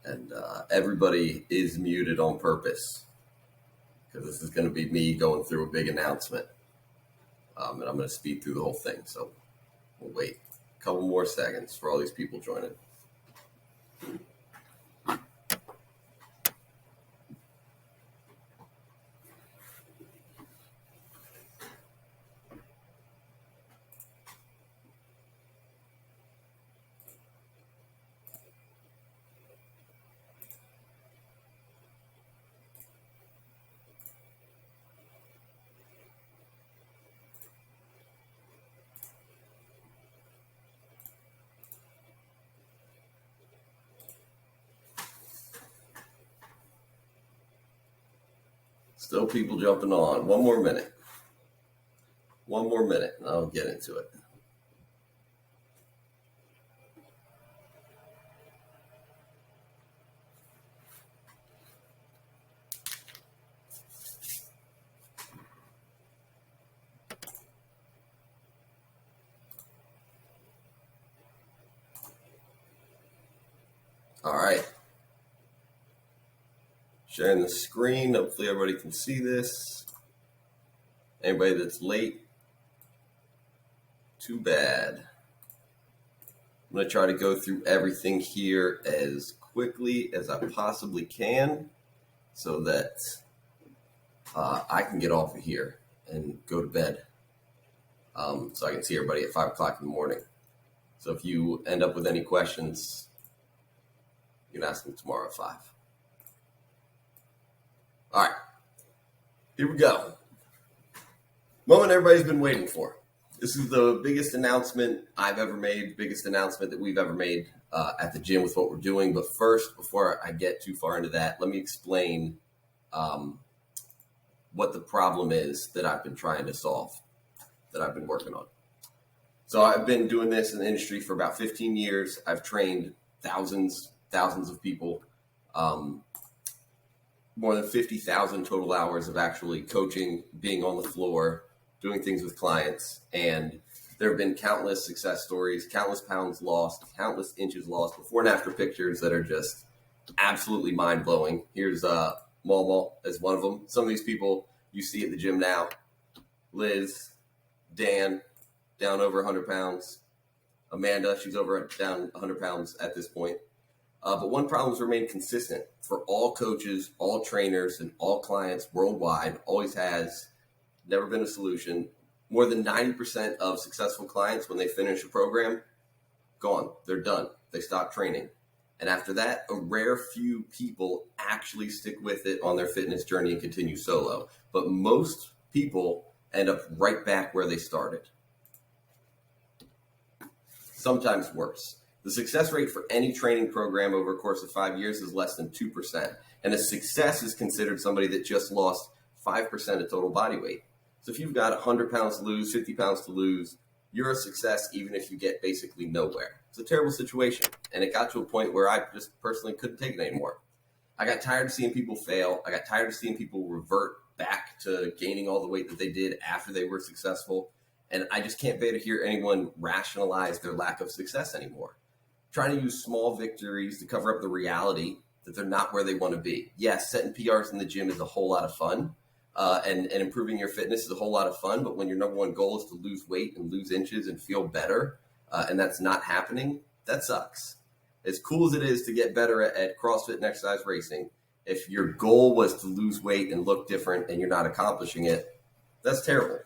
And everybody is muted on purpose because this is going to be me going through a big announcement. And I'm going to speed through the whole thing. So we'll wait a couple more seconds for all these people joining. Still people jumping on. One more minute. One more minute, and I'll get into it. All right. Sharing the screen. Hopefully everybody can see this. Anybody that's late, too bad. I'm going to try to go through everything here as quickly as I possibly can so that I can get off of here and go to bed so I can see everybody at 5 o'clock in the morning. So if you end up with any questions, you can ask them tomorrow at 5. All right, here we go. Moment everybody's been waiting for. This is the biggest announcement I've ever made, biggest announcement that we've ever made at the gym with what we're doing. But first, before I get too far into that, let me explain what the problem is that I've been trying to solve, that I've been working on. So I've been doing this in the industry for about 15 years. I've trained thousands of people. More than 50,000 total hours of actually coaching, being on the floor, doing things with clients. And there have been countless success stories, countless pounds lost, countless inches lost, before and after pictures that are just absolutely mind-blowing. Here's Mal as one of them. Some of these people you see at the gym now. Liz, Dan, down over 100 pounds. Amanda, she's down 100 pounds at this point. But one problem has remained consistent for all coaches, all trainers, and all clients worldwide. Always has, never been a solution. More than 90% of successful clients, when they finish a program, gone. They're done. They stop training. And after that, a rare few people actually stick with it on their fitness journey and continue solo. But most people end up right back where they started. Sometimes worse. The success rate for any training program over a course of 5 years is less than 2%. And a success is considered somebody that just lost 5% of total body weight. So if you've got 100 pounds to lose, 50 pounds to lose, you're a success even if you get basically nowhere. It's a terrible situation. And it got to a point where I just personally couldn't take it anymore. I got tired of seeing people fail. I got tired of seeing people revert back to gaining all the weight that they did after they were successful. And I just can't bear to hear anyone rationalize their lack of success anymore. Trying to use small victories to cover up the reality that they're not where they want to be. Yes, setting PRs in the gym is a whole lot of fun, and improving your fitness is a whole lot of fun, but when your number one goal is to lose weight and lose inches and feel better, and that's not happening, that sucks. As cool as it is to get better at CrossFit and exercise racing, if your goal was to lose weight and look different and you're not accomplishing it, that's terrible.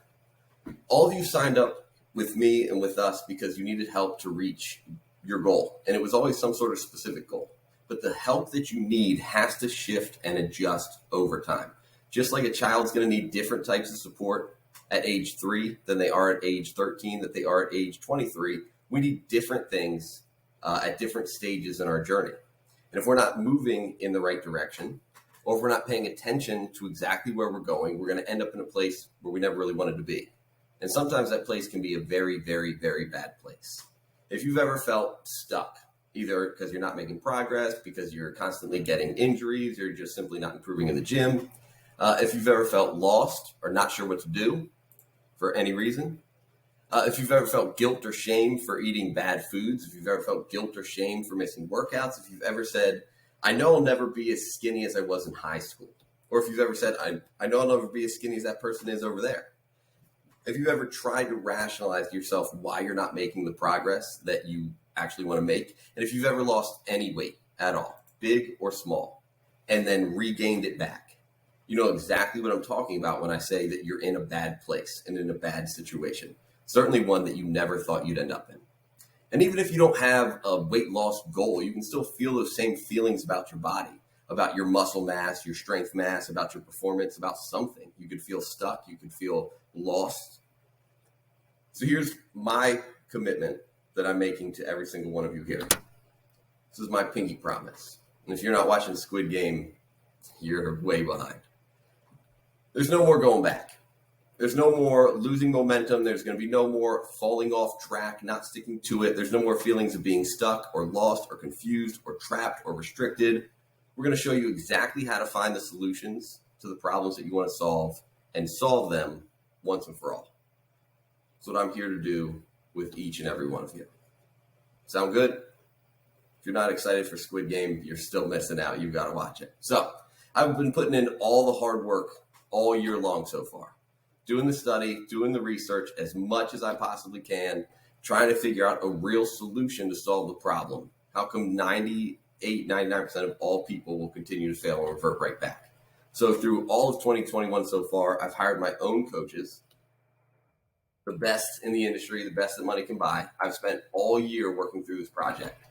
All of you signed up with me and with us because you needed help to reach your goal. And it was always some sort of specific goal. But the help that you need has to shift and adjust over time. Just like a child's going to need different types of support at age 3 than they are at age 13, that they are at age 23, we need different things at different stages in our journey. And if we're not moving in the right direction, or if we're not paying attention to exactly where we're going, we're going to end up in a place where we never really wanted to be. And sometimes that place can be a very, very, very bad place. If you've ever felt stuck, either because you're not making progress, because you're constantly getting injuries, or you're just simply not improving in the gym, if you've ever felt lost or not sure what to do for any reason, if you've ever felt guilt or shame for eating bad foods, if you've ever felt guilt or shame for missing workouts, if you've ever said, I know I'll never be as skinny as I was in high school. Or if you've ever said, I know I'll never be as skinny as that person is over there. If you've ever tried to rationalize to yourself why you're not making the progress that you actually want to make, and if you've ever lost any weight at all, big or small, and then regained it back, you know exactly what I'm talking about when I say that you're in a bad place and in a bad situation. Certainly one that you never thought you'd end up in. And even if you don't have a weight loss goal, you can still feel those same feelings about your body, about your muscle mass, your strength mass, about your performance, about something. You could feel stuck. You could feel lost. So here's my commitment that I'm making to every single one of you here. This is my pinky promise. And if you're not watching Squid Game, you're way behind. There's no more going back. There's no more losing momentum. There's going to be no more falling off track, not sticking to it. There's no more feelings of being stuck or lost or confused or trapped or restricted. We're going to show you exactly how to find the solutions to the problems that you want to solve and solve them once and for all. That's what I'm here to do with each and every one of you. Sound good? If you're not excited for Squid Game, you're still missing out. You've got to watch it. So I've been putting in all the hard work all year long so far. Doing the study, doing the research as much as I possibly can, trying to figure out a real solution to solve the problem. How come 98, 99% of all people will continue to fail and revert right back? So through all of 2021 so far, I've hired my own coaches, the best in the industry, the best that money can buy. I've spent all year working through this project,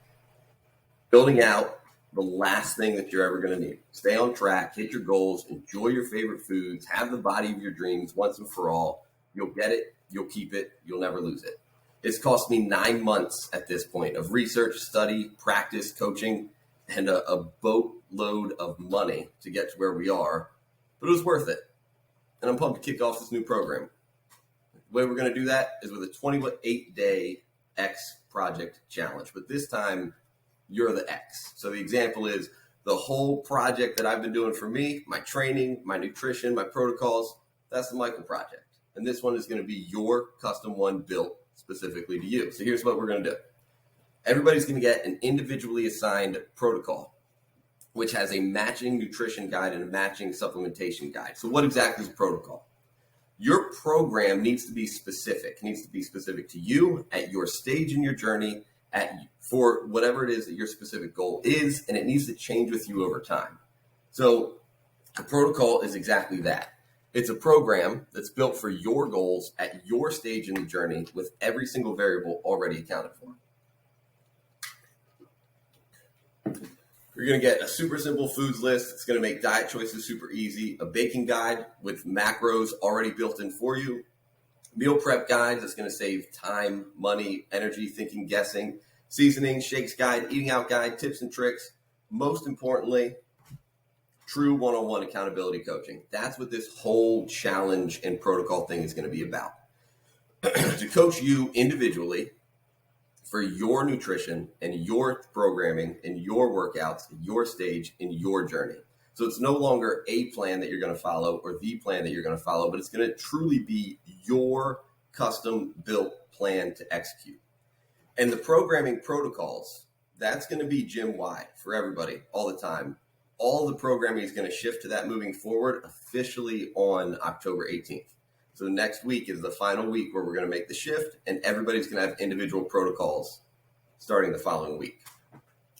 building out the last thing that you're ever going to need. Stay on track, hit your goals, enjoy your favorite foods, have the body of your dreams once and for all. You'll get it, you'll keep it, you'll never lose it. It's cost me 9 months at this point of research, study, practice, coaching, and a boatload of money to get to where we are, but it was worth it. And I'm pumped to kick off this new program. The way we're going to do that is with a 28-day X Project Challenge, but this time you're the X. So the example is the whole project that I've been doing for me, my training, my nutrition, my protocols, that's the Michael project. And this one is going to be your custom one built specifically to you. So here's what we're going to do. Everybody's going to get an individually assigned protocol, which has a matching nutrition guide and a matching supplementation guide. So what exactly is a protocol? Your program needs to be specific. It needs to be specific to you at your stage in your journey, for whatever it is that your specific goal is, and it needs to change with you over time. So a protocol is exactly that. It's a program that's built for your goals at your stage in the journey with every single variable already accounted for. You're going to get a super simple foods list. It's going to make diet choices super easy. A baking guide with macros already built in for you. Meal prep guide that's going to save time, money, energy, thinking, guessing. Seasoning, shakes guide, eating out guide, tips and tricks. Most importantly, true one-on-one accountability coaching. That's what this whole challenge and protocol thing is going to be about. To coach you individually for your nutrition and your programming and your workouts, your stage, and your journey. So it's no longer a plan that you're going to follow or the plan that you're going to follow, but it's going to truly be your custom built plan to execute. And the programming protocols, that's going to be gym-wide for everybody all the time. All the programming is going to shift to that moving forward officially on October 18th. So next week is the final week where we're going to make the shift, and everybody's going to have individual protocols starting the following week.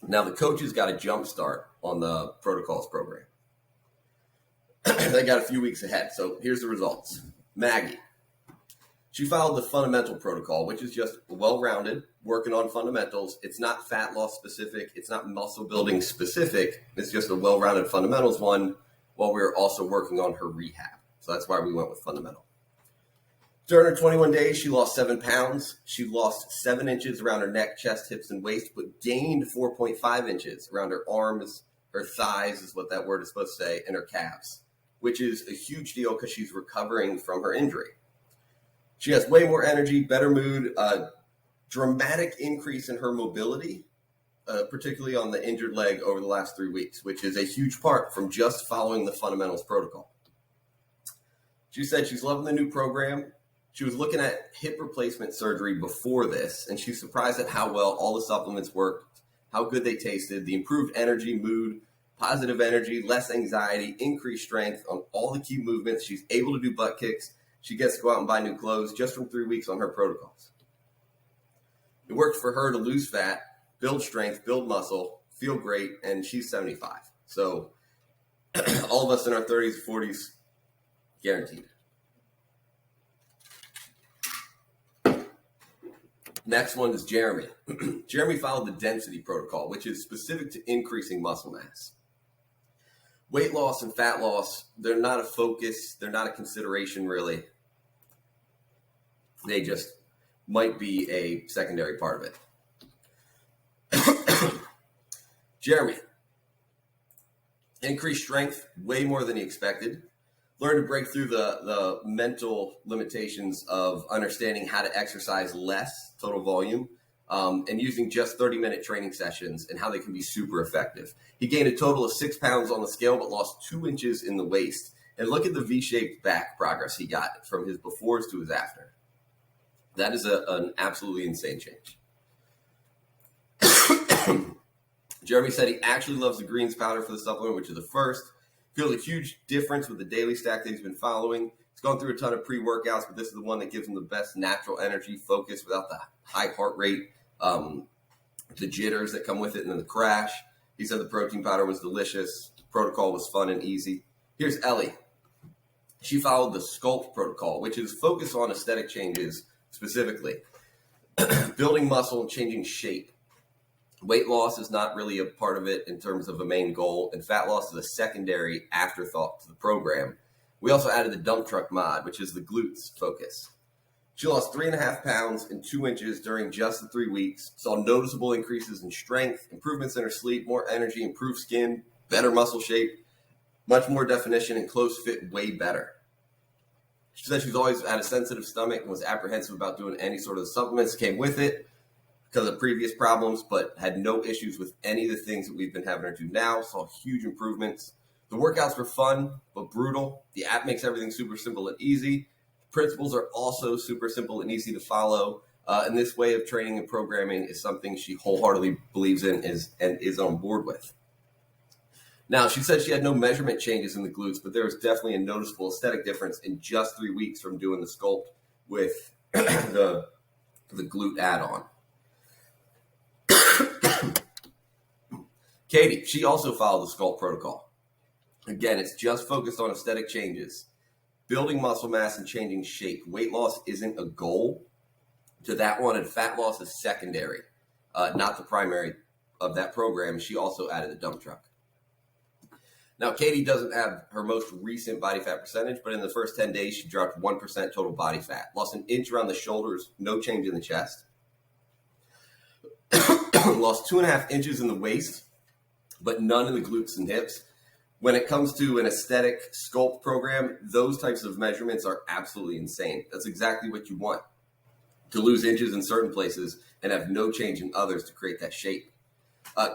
Now, the coaches got a jump start on the protocols program. They got a few weeks ahead. So here's the results. Maggie, she followed the fundamental protocol, which is just well-rounded, working on fundamentals. It's not fat loss specific. It's not muscle building specific. It's just a well-rounded fundamentals one while we were also working on her rehab. So that's why we went with fundamental. During her 21 days, she lost 7 pounds. She lost 7 inches around her neck, chest, hips, and waist, but gained 4.5 inches around her arms, her thighs is what that word is supposed to say, and her calves, which is a huge deal because she's recovering from her injury. She has way more energy, better mood, dramatic increase in her mobility, particularly on the injured leg over the last 3 weeks, which is a huge part from just following the fundamentals protocol. She said she's loving the new program. She was looking at hip replacement surgery before this, and she's surprised at how well all the supplements worked how good they tasted, the improved energy, mood, positive energy, less anxiety, increased strength on all the key movements. She's able to do butt kicks. She gets to go out and buy new clothes just from 3 weeks on her protocols. It worked for her to lose fat, build strength, build muscle, feel great, and she's 75. So all of us in our 30s, 40s, guaranteed. Next one is Jeremy. Jeremy followed the density protocol, which is specific to increasing muscle mass. Weight loss and fat loss, they're not a focus. They're not a consideration, really. They just might be a secondary part of it. Jeremy, increased strength way more than he expected. Learned to break through the mental limitations of understanding how to exercise less total volume and using just 30-minute training sessions and how they can be super effective. He gained a total of 6 pounds on the scale, but lost 2 inches in the waist. And look at the V-shaped back progress he got from his befores to his after. That is an absolutely insane change. Jeremy said he actually loves the greens powder for the supplement, which is the first. Feels a huge difference with the daily stack that he's been following. He's gone through a ton of pre-workouts, but this is the one that gives him the best natural energy, focus without the high heart rate, the jitters that come with it, and then the crash. He said the protein powder was delicious. The protocol was fun and easy. Here's Ellie. She followed the Sculpt protocol, which is focused on aesthetic changes specifically. Building muscle and changing shape. Weight loss is not really a part of it in terms of a main goal, and fat loss is a secondary afterthought to the program. We also added the dump truck mod, which is the glutes focus. She lost 3.5 pounds and 2 inches during just the 3 weeks, saw noticeable increases in strength, improvements in her sleep, more energy, improved skin, better muscle shape, much more definition, and clothes fit way better. She said she's always had a sensitive stomach and was apprehensive about doing any sort of supplements that came with it because of previous problems, but had no issues with any of the things that we've been having her do now. Saw huge improvements. The workouts were fun, but brutal. The app makes everything super simple and easy. The principles are also super simple and easy to follow. And this way of training and programming is something she wholeheartedly believes in and is on board with. Now, she said she had no measurement changes in the glutes, but there was definitely a noticeable aesthetic difference in just 3 weeks from doing the Sculpt with the glute add-on. Katie, she also followed the Sculpt protocol. Again, it's just focused on aesthetic changes, building muscle mass and changing shape. Weight loss isn't a goal to that one, and fat loss is secondary, not the primary of that program. She also added the dump truck. Now, Katie doesn't have her most recent body fat percentage, but in the first 10 days, she dropped 1% total body fat, lost an inch around the shoulders, no change in the chest, lost 2.5 inches in the waist, but none in the glutes and hips. When it comes to an aesthetic Sculpt program, those types of measurements are absolutely insane. That's exactly what you want, to lose inches in certain places and have no change in others to create that shape.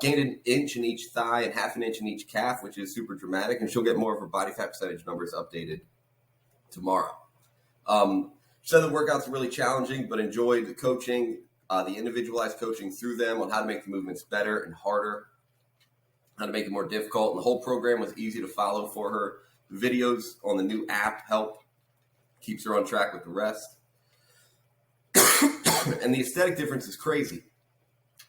Gained an inch in each thigh and 1/2 inch in each calf, which is super dramatic, and she'll get more of her body fat percentage numbers updated tomorrow. She said the workouts were really challenging, but enjoyed the coaching, the individualized coaching through them on how to make the movements better and harder, how to make it more difficult. And the whole program was easy to follow for her. The videos on the new app help, keeps her on track with the rest. And the aesthetic difference is crazy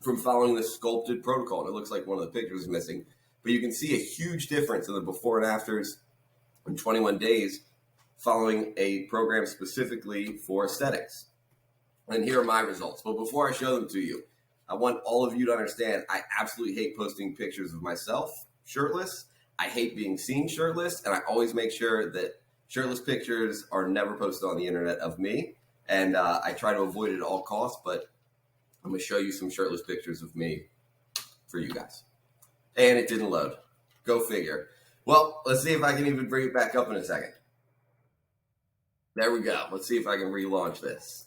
from following the sculpted protocol. And it looks like one of the pictures is missing, but you can see a huge difference in the before and afters in 21 days following a program specifically for aesthetics. And here are my results. But before I show them to you, I want all of you to understand I absolutely hate posting pictures of myself shirtless. I hate being seen shirtless, and I always make sure that shirtless pictures are never posted on the internet of me. And I try to avoid it at all costs, but I'm going to show you some shirtless pictures of me for you guys. And it didn't load. Go figure. Well, let's see if I can even bring it back up in a second. There we go. Let's see if I can relaunch this.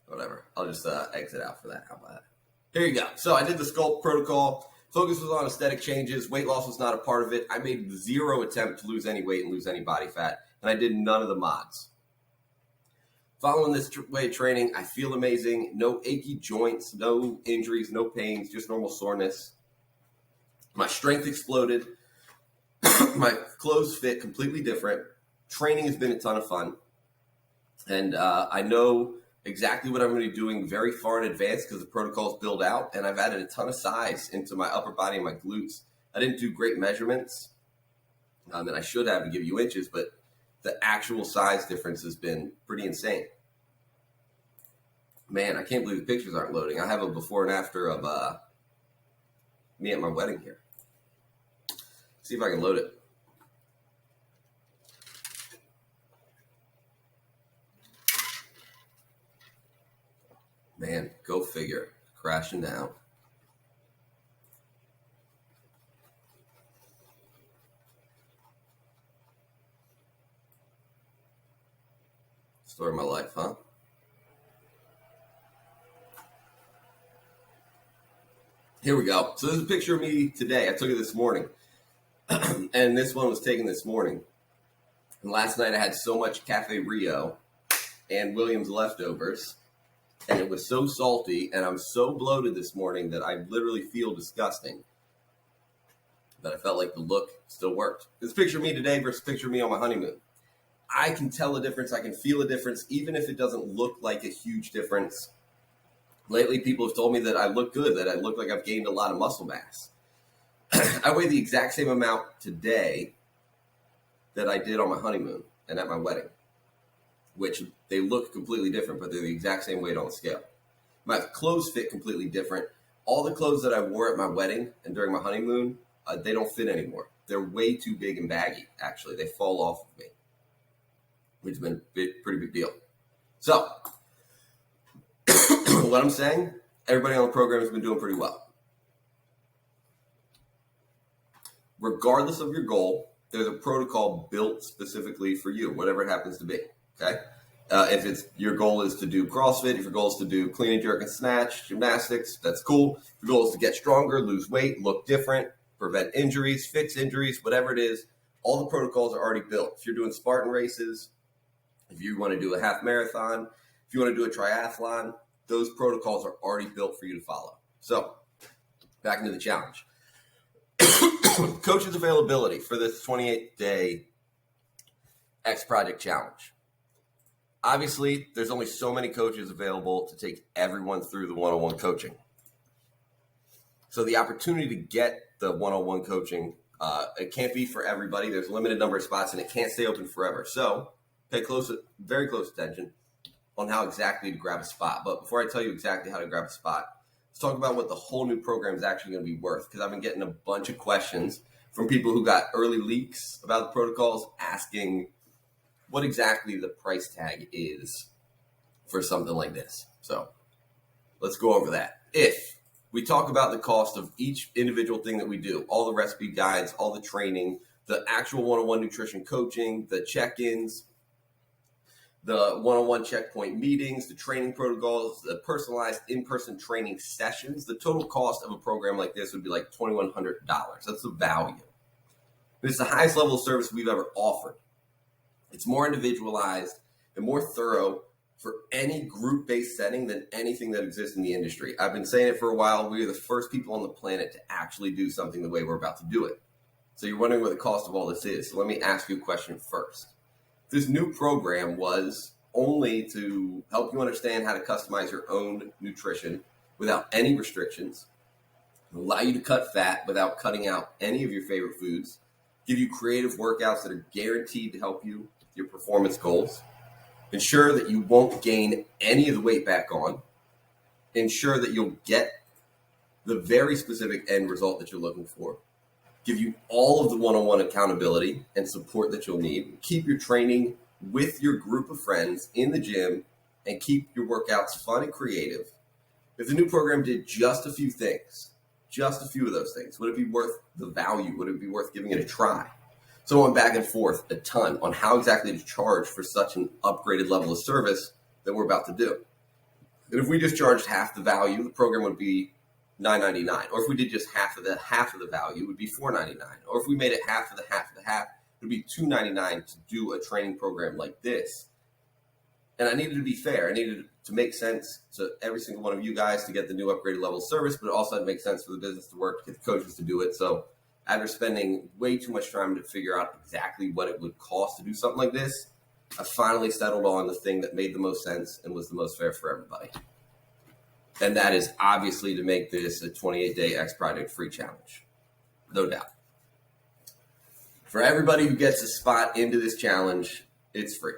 Whatever. I'll just exit out for that. How about that? Here you go. So I did the Sculpt protocol. Focus was on aesthetic changes. Weight loss was not a part of it. I made zero attempt to lose any weight and lose any body fat. And I did none of the mods. Following this way of training, I feel amazing. No achy joints, no injuries, no pains, just normal soreness. My strength exploded. My clothes fit completely different. Training has been a ton of fun. And I know exactly what I'm going to be doing very far in advance because the protocol's built out. And I've added a ton of size into my upper body and my glutes. I didn't do great measurements. And I should have to give you inches, but the actual size difference has been pretty insane. Man, I can't believe the pictures aren't loading. I have a before and after of me at my wedding here. See if I can load it. Man, go figure. Crashing down. Story of my life, huh? Here we go. So this is a picture of me today. I took it this morning. And this one was taken this morning. And last night I had so much Cafe Rio and Williams leftovers. And it was so salty. And I'm so bloated this morning that I literally feel disgusting. But I felt like the look still worked. This picture of me today versus picture of me on my honeymoon. I can tell a difference. I can feel a difference, even if it doesn't look like a huge difference. Lately, people have told me that I look good, that I look like I've gained a lot of muscle mass. I weigh the exact same amount today that I did on my honeymoon and at my wedding, which they look completely different, but they're the exact same weight on the scale. My clothes fit completely different. All the clothes that I wore at my wedding and during my honeymoon, they don't fit anymore. They're way too big and baggy, actually. They fall off of me, which has been a pretty big deal. So, what I'm saying, everybody on the program has been doing pretty well. Regardless of your goal, there's a protocol built specifically for you, whatever it happens to be, okay? If it's your goal is to do CrossFit, if your goal is to do clean and jerk and snatch, gymnastics, that's cool. If your goal is to get stronger, lose weight, look different, prevent injuries, fix injuries, whatever it is, all the protocols are already built. If you're doing Spartan races, if you want to do a half marathon, if you want to do a triathlon, those protocols are already built for you to follow. So, back into the challenge. Coaches availability for this 28-day X Project Challenge. Obviously, there's only so many coaches available to take everyone through the one-on-one coaching. So the opportunity to get the one-on-one coaching, it can't be for everybody. There's a limited number of spots, and it can't stay open forever. So pay very close attention on how exactly to grab a spot. But before I tell you exactly how to grab a spot, let's talk about what the whole new program is actually going to be worth, because I've been getting a bunch of questions from people who got early leaks about the protocols asking what exactly the price tag is for something like this. So let's go over that. If we talk about the cost of each individual thing that we do, all the recipe guides, all the training, the actual one-on-one nutrition coaching, the check-ins, the one-on-one checkpoint meetings, the training protocols, the personalized in-person training sessions, the total cost of a program like this would be like $2,100. That's the value. It's the highest level of service we've ever offered. It's more individualized and more thorough for any group-based setting than anything that exists in the industry. I've been saying it for a while. We are the first people on the planet to actually do something the way we're about to do it. So you're wondering what the cost of all this is. So let me ask you a question first. This new program was only to help you understand how to customize your own nutrition without any restrictions, allow you to cut fat without cutting out any of your favorite foods, give you creative workouts that are guaranteed to help you with your performance goals, ensure that you won't gain any of the weight back on, ensure that you'll get the very specific end result that you're looking for, give you all of the one-on-one accountability and support that you'll need, keep your training with your group of friends in the gym, and keep your workouts fun and creative. If the new program did just a few things, just a few of those things, would it be worth the value? Would it be worth giving it a try? So I went back and forth a ton on how exactly to charge for such an upgraded level of service that we're about to do. And if we just charged half the value, the program would be $9.99. Or if we did just half of the value, it would be $4.99. Or if we made it half of the half, it would be $2.99 to do a training program like this. And I needed to be fair. I needed to make sense to every single one of you guys to get the new upgraded level of service, but it also had to make sense for the business to work, to get the coaches to do it. So after spending way too much time to figure out exactly what it would cost to do something like this, I finally settled on the thing that made the most sense and was the most fair for everybody. And that is obviously to make this a 28-day X Project free challenge. No doubt. For everybody who gets a spot into this challenge, it's free.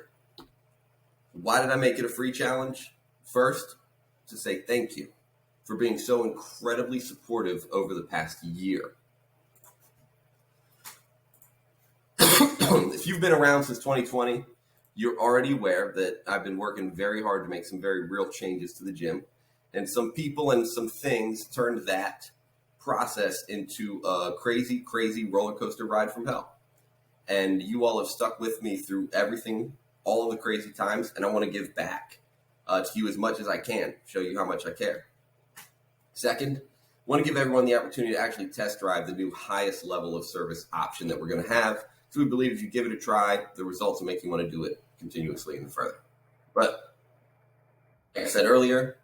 Why did I make it a free challenge? First, to say thank you for being so incredibly supportive over the past year. If you've been around since 2020, you're already aware that I've been working very hard to make some very real changes to the gym. And some people and some things turned that process into a crazy, crazy roller coaster ride from hell. And you all have stuck with me through everything, all of the crazy times, and I want to give back to you as much as I can, show you how much I care. Second, I want to give everyone the opportunity to actually test drive the new highest level of service option that we're going to have. So we believe if you give it a try, the results will make you want to do it continuously and further. But like I said earlier,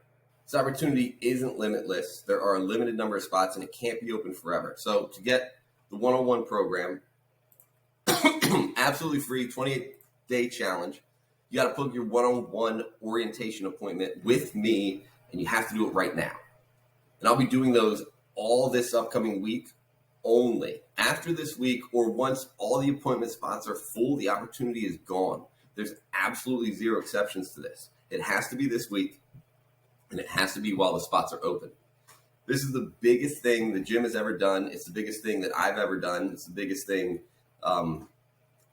this opportunity isn't limitless. There are a limited number of spots and it can't be open forever. So to get the 101 program, absolutely free, 28-day challenge, you got to book your one-on-one orientation appointment with me, and you have to do it right now. And I'll be doing those all this upcoming week only. After this week, or once all the appointment spots are full, the opportunity is gone. There's absolutely zero exceptions to this. It has to be this week, and it has to be while the spots are open. This is the biggest thing the gym has ever done. It's the biggest thing that I've ever done. It's the biggest thing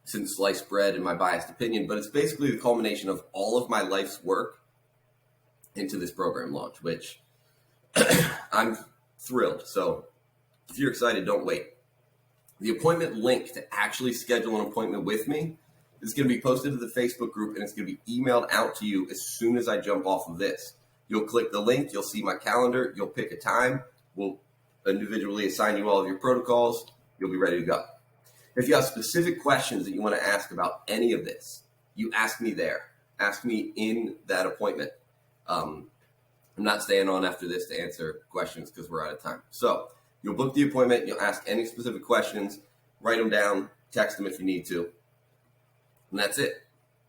since sliced bread, in my biased opinion, but it's basically the culmination of all of my life's work into this program launch, which I'm thrilled. So if you're excited, don't wait. The appointment link to actually schedule an appointment with me is going to be posted to the Facebook group, and it's going to be emailed out to you as soon as I jump off of this. You'll click the link, you'll see my calendar, you'll pick a time, we'll individually assign you all of your protocols, you'll be ready to go. If you have specific questions that you want to ask about any of this, you ask me there. Ask me in that appointment. I'm not staying on after this to answer questions because we're out of time. So you'll book the appointment. You'll ask any specific questions. Write them down. Text them if you need to. And that's it.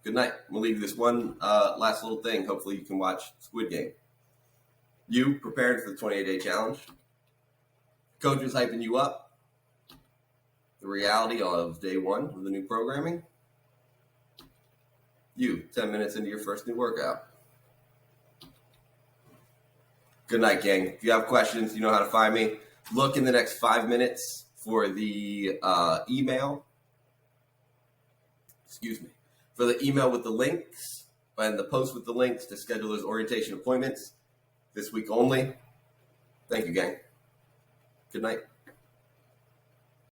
Good night. We'll leave you this one last little thing. Hopefully you can watch Squid Game. You prepared for the 28-day challenge. Coach is hyping you up. The reality of day one of the new programming. You, 10 minutes into your first new workout. Good night, gang. If you have questions, you know how to find me. Look in the next 5 minutes for the email. For the email with the links and the post with the links to schedule those orientation appointments this week only. Thank you, gang. Good night.